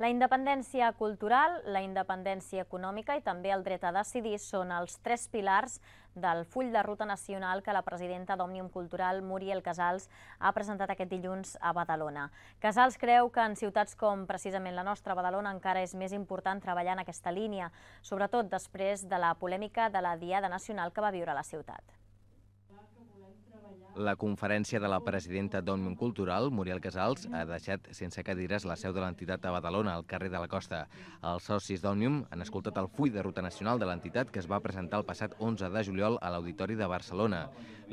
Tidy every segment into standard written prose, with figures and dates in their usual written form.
La independència cultural, la independència econòmica i també el dret a decidir són els tres pilars del full de ruta nacional que la presidenta d'Òmnium Cultural, Muriel Casals, ha presentat aquest dilluns a Badalona. Casals creu que en ciutats com precisament la nostra, Badalona, encara és més important treballar en aquesta línia, sobretot després de la polèmica de la Diada Nacional que va viure la ciutat. La conferència de la presidenta d'Òmnium Cultural, Muriel Casals, ha deixat sense cadires la seu de l'entitat a Badalona, al carrer de la Costa. Els socis d'Òmnium han escoltat el full de ruta nacional de l'entitat que es va presentar el passat 11 de juliol a l'Auditori de Barcelona.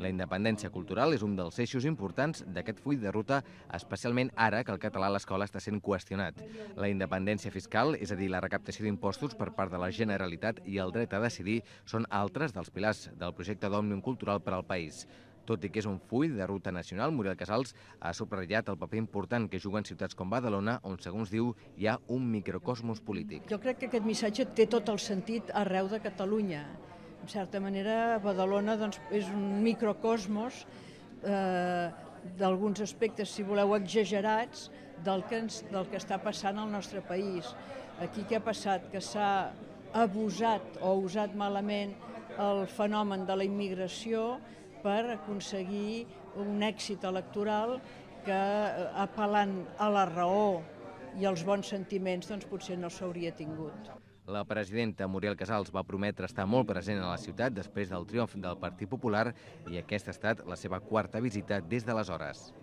La independència cultural és un dels eixos importants d'aquest full de ruta, especialment ara que el català a l'escola està sent qüestionat. La independència fiscal, és a dir, la recaptació d'impostos per part de la Generalitat i el dret a decidir, són altres dels pilars del projecte d'Òmnium Cultural per al país. Tot i que és un full de ruta nacional, Muriel Casals ha subratllat el paper important que juguen ciutats com Badalona, on, segons diu, hi ha un microcosmos polític. Jo crec que aquest missatge té tot el sentit arreu de Catalunya. En certa manera, Badalona és un microcosmos d'alguns aspectes, si voleu, exagerats del que està passant al nostre país. Aquí què ha passat? Que s'ha abusat o usat malament el fenomen de la immigració per aconseguir un èxit electoral que, apel·lant a la raó i als bons sentiments, doncs potser no s'hauria tingut. La presidenta Muriel Casals va prometre estar molt present a la ciutat després del triomf del Partit Popular i aquesta ha estat la seva quarta visita des d'aleshores.